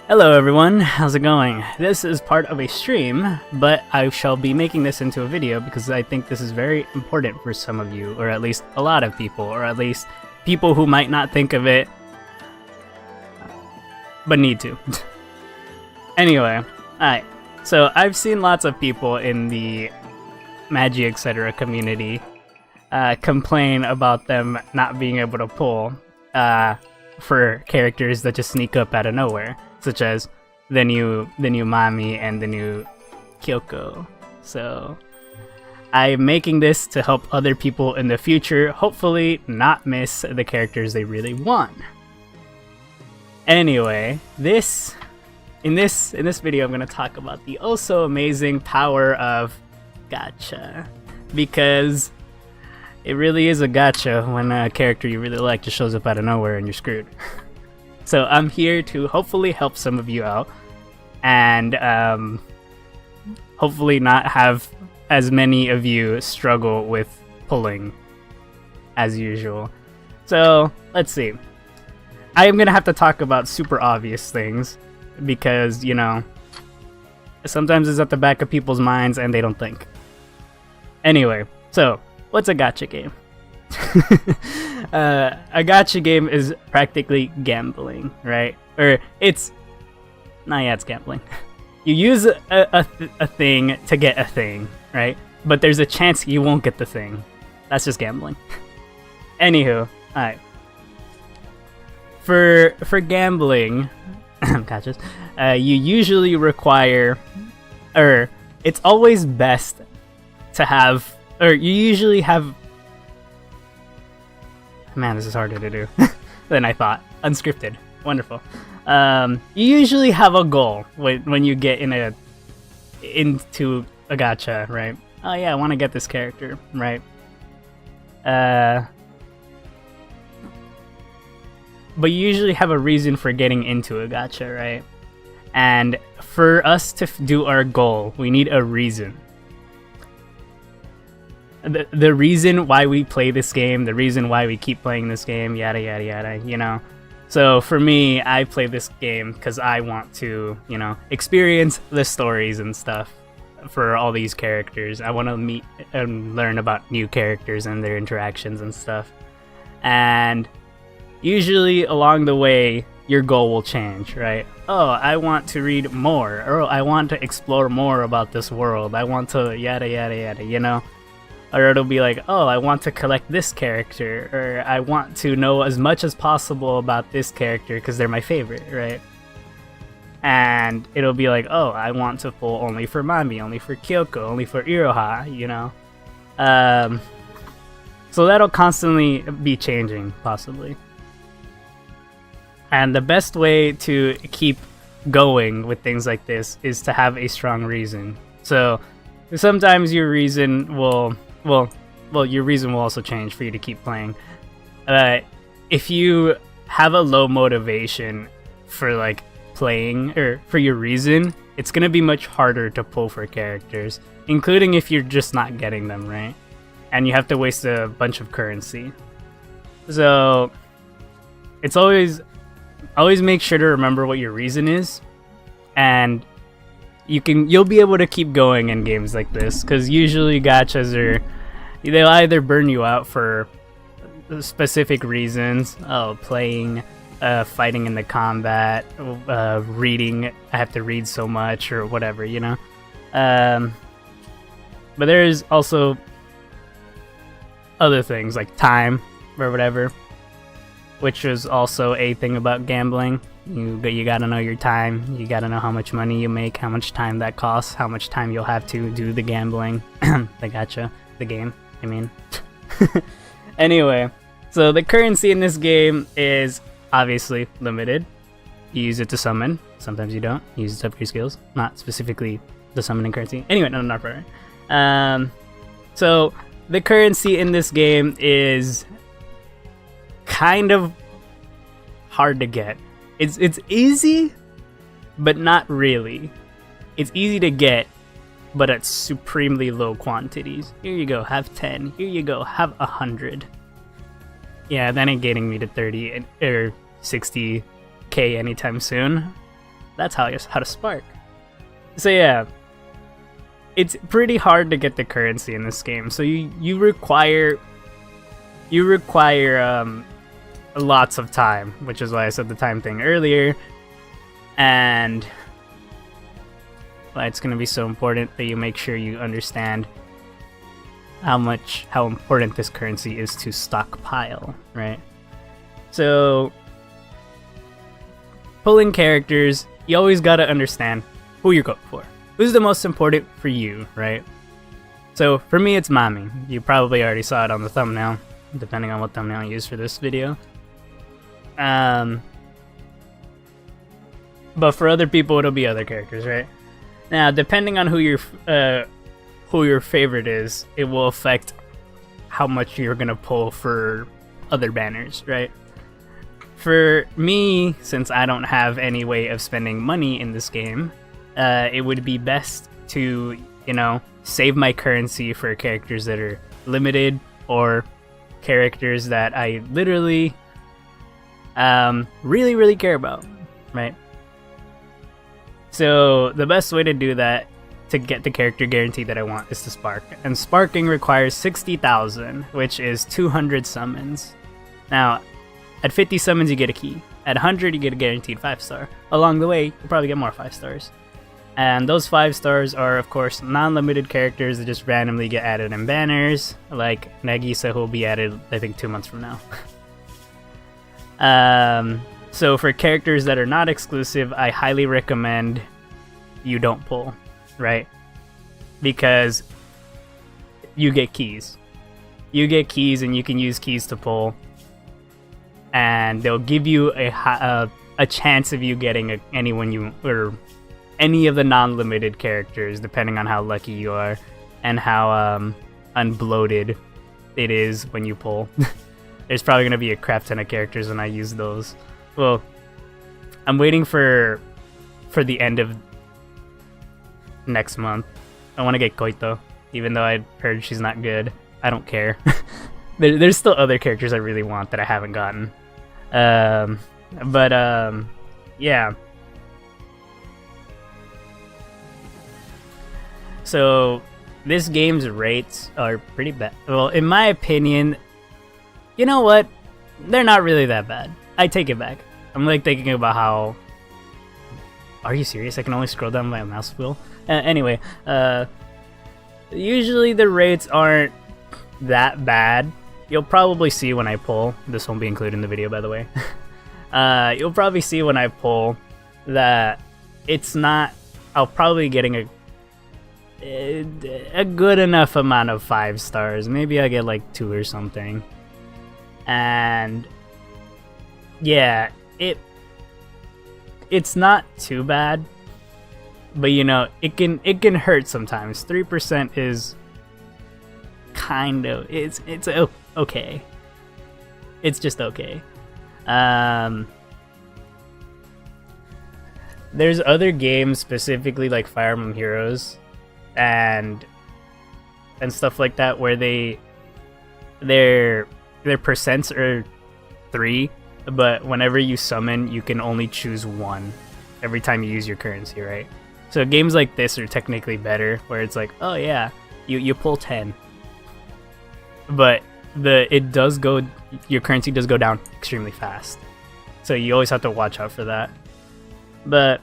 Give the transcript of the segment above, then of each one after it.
Hello everyone, how's it going? This is part of a stream, but I shall be making this into a video because I think this is very important for some of you, or at least a lot of people, or at least people who might not think of it, but need to. Anyway, alright, so I've seen lots of people in the Magia Exedra community complain about them not being able to pull for characters that just sneak up out of nowhere, such as the new Mami and the new Kyoko. So I'm making this to help other people in the future hopefully not miss the characters they really want. Anyway, in this video I'm going to talk about the oh so amazing power of gacha, because it really is a gacha when a character you really like just shows up out of nowhere and you're screwed. So I'm here to hopefully help some of you out, and hopefully not have as many of you struggle with pulling as usual. So let's see. I am gonna have to talk about super obvious things because, you know, sometimes it's at the back of people's minds and they don't think. Anyway, so what's a gacha game? A gacha game is practically gambling, right? Or it's gambling. You use a thing to get a thing, right? But there's a chance you won't get the thing. That's just gambling. Anywho, alright. For gambling, gotchas, you usually require, or it's always best to have, or you usually have. Man, this is harder to do than I thought. Unscripted. Wonderful. You usually have a goal when you get into a gacha, right? Oh yeah, I want to get this character, right? But you usually have a reason for getting into a gacha, right? And for us to do our goal, we need a reason. The reason why we play this game, the reason why we keep playing this game, yada yada yada, you know. So for me, I play this game because I want to, you know, experience the stories and stuff for all these characters. I want to meet and learn about new characters and their interactions and stuff. And usually along the way, your goal will change, right? Oh, I want to read more, or I want to explore more about this world. I want to yada yada yada, you know. Or it'll be like, oh, I want to collect this character, or I want to know as much as possible about this character because they're my favorite, right? And it'll be like, oh, I want to pull only for Mami, only for Kyoko, only for Iroha, you know? So that'll constantly be changing, possibly. And the best way to keep going with things like this is to have a strong reason. So sometimes your reason will... Well, your reason will also change for you to keep playing. If you have a low motivation for like playing, or for your reason, it's gonna be much harder to pull for characters, including if you're just not getting them, right? And you have to waste a bunch of currency. So it's always make sure to remember what your reason is, and you'll be able to keep going in games like this, because usually gachas they'll either burn you out for specific reasons. Oh, playing, fighting in the combat, reading, I have to read so much, or whatever, you know. But there's also other things like time or whatever, which is also a thing about gambling. You gotta know your time, you gotta know how much money you make, how much time that costs, how much time you'll have to do the gambling, the gacha, the game, I mean. Anyway, so the currency in this game is obviously limited. You use it to summon, sometimes you don't, you use it up your skills, not specifically the summoning currency. Anyway, no, not for so the currency in this game is kind of hard to get. It's easy, but not really. It's easy to get, but at supremely low quantities. Here you go, have 10. Here you go, have 100. Yeah, that ain't getting me to 30 or 60 k anytime soon. That's how to spark. So yeah, it's pretty hard to get the currency in this game. So you require lots of time, which is why I said the time thing earlier, and why it's going to be so important that you make sure you understand how important this currency is to stockpile, right? So pulling characters, you always got to understand who you're going for. Who's the most important for you, right? So for me, it's Mami. You probably already saw it on the thumbnail, depending on what thumbnail you use for this video. But for other people, it'll be other characters, right? Now, depending on who your favorite is, it will affect how much you're gonna pull for other banners, right? For me, since I don't have any way of spending money in this game, it would be best to, you know, save my currency for characters that are limited or characters that I literally really care about, right? So the best way to do that, to get the character guarantee that I want, is to spark. And sparking requires 60,000, which is 200 summons. Now, at 50 summons you get a key. At 100 you get a guaranteed 5-star. Along the way, you'll probably get more 5-stars. And those 5-stars are, of course, non-limited characters that just randomly get added in banners, like Nagisa, who will be added, I think, 2 months from now. So for characters that are not exclusive, I highly recommend you don't pull, right? Because you get keys. You get keys, and you can use keys to pull, and they'll give you a chance of you getting any of the non-limited characters, depending on how lucky you are and how unbloated it is when you pull. There's probably gonna be a crap ton of characters when I use those. Well, I'm waiting for the end of next month. I want to get Koito, even though I heard she's not good. I don't care. There's still other characters I really want that I haven't gotten. Yeah. So this game's rates are pretty bad. Well, in my opinion, you know what? They're not really that bad. I take it back. I'm like thinking about how... Are you serious? I can only scroll down my mouse wheel? Anyway, usually the rates aren't that bad. You'll probably see when I pull. This won't be included in the video, by the way. You'll probably see when I pull that it's not... I'll probably be getting a good enough amount of 5-stars. Maybe I get like 2 or something. And yeah, it's not too bad, but you know, it can hurt sometimes. 3% is kind of it's okay. It's just okay. There's other games, specifically like Fire Emblem Heroes and stuff like that, where their percents are 3, but whenever you summon, you can only choose 1 every time you use your currency, right? So games like this are technically better, where it's like, oh yeah, you pull 10, but your currency does go down extremely fast. So you always have to watch out for that. But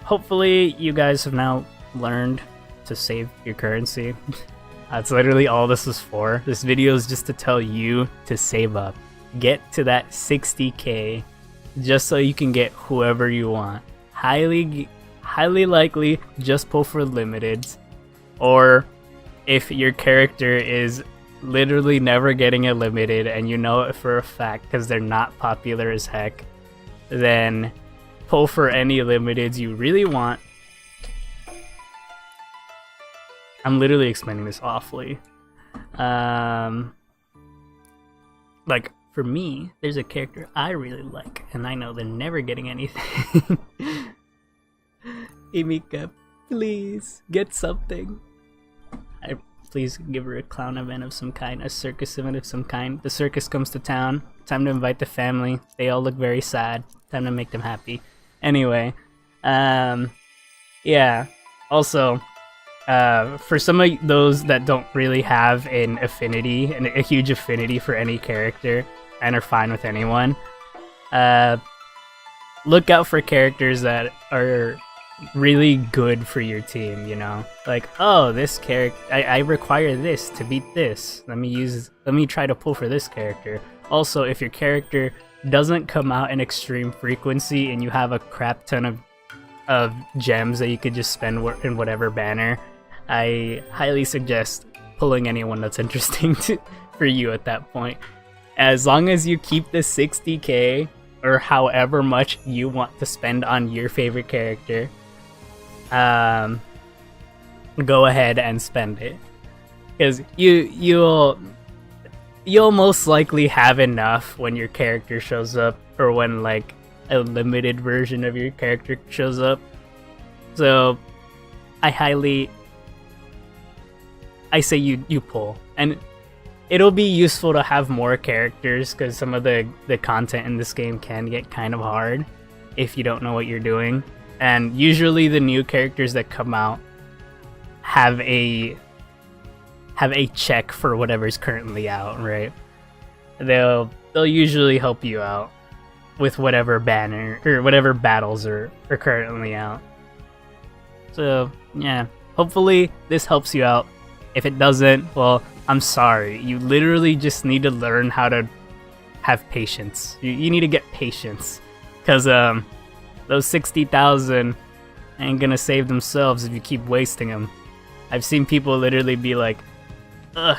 hopefully you guys have now learned to save your currency. That's literally all this is for. This video is just to tell you to save up. Get to that 60k just so you can get whoever you want. Highly likely just pull for limiteds, or if your character is literally never getting a limited and you know it for a fact because they're not popular as heck, then pull for any limiteds you really want. I'm literally explaining this awfully. Like, for me, there's a character I really like, and I know they're never getting anything. Emika, please, get something. Please give her a clown event of some kind, a circus event of some kind. The circus comes to town. Time to invite the family. They all look very sad. time to make them happy. Anyway, yeah. Also, for some of those that don't really have an affinity, a huge affinity for any character, and are fine with anyone, look out for characters that are really good for your team, you know? Like, oh, this character, I require this to beat this. Let me try to pull for this character. Also, if your character doesn't come out in extreme frequency and you have a crap ton of gems that you could just spend in whatever banner, I highly suggest pulling anyone that's interesting for you at that point. As long as you keep the 60k or however much you want to spend on your favorite character, go ahead and spend it, because you'll most likely have enough when your character shows up, or when like a limited version of your character shows up. So I say you pull, and it'll be useful to have more characters, because some of the content in this game can get kind of hard if you don't know what you're doing. And usually the new characters that come out have a check for whatever's currently out, right? They'll usually help you out with whatever banner or whatever battles are currently out. So yeah, hopefully this helps you out. If it doesn't, well, I'm sorry. You literally just need to learn how to have patience. You need to get patience, because those 60,000 ain't gonna save themselves if you keep wasting them. I've seen people literally be like, ugh,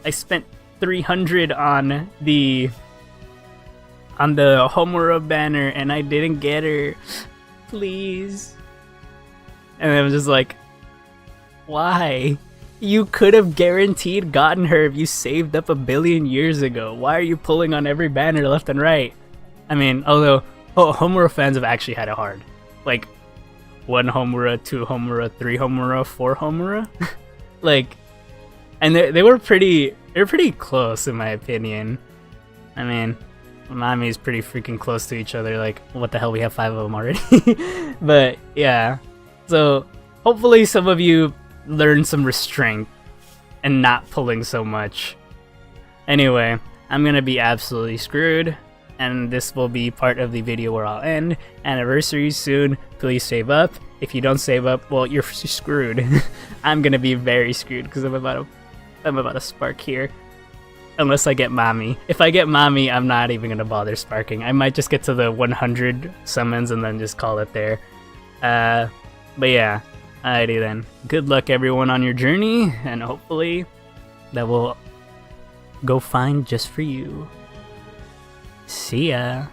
I spent 300 on the Homura banner and I didn't get her, please. And I was just like, why? You could have guaranteed gotten her if you saved up 1 billion years ago. Why are you pulling on every banner left and right? I mean, although Homura fans have actually had it hard. Like, 1 Homura, 2 Homura, 3 Homura, 4 Homura? Like, and they were pretty close in my opinion. I mean, Mami is pretty freaking close to each other. Like, what the hell, we have 5 of them already. But yeah, so hopefully some of you learn some restraint and not pulling so much. Anyway, I'm gonna be absolutely screwed, and this will be part of the video where I'll end. Anniversary soon, please save up. If you don't save up, well, you're screwed. I'm gonna be very screwed, because I'm about to spark here. Unless I get Mami. If I get Mami, I'm not even gonna bother sparking. I might just get to the 100 summons and then just call it there. But yeah, alrighty then. Good luck everyone on your journey, and hopefully that will go fine just for you. See ya.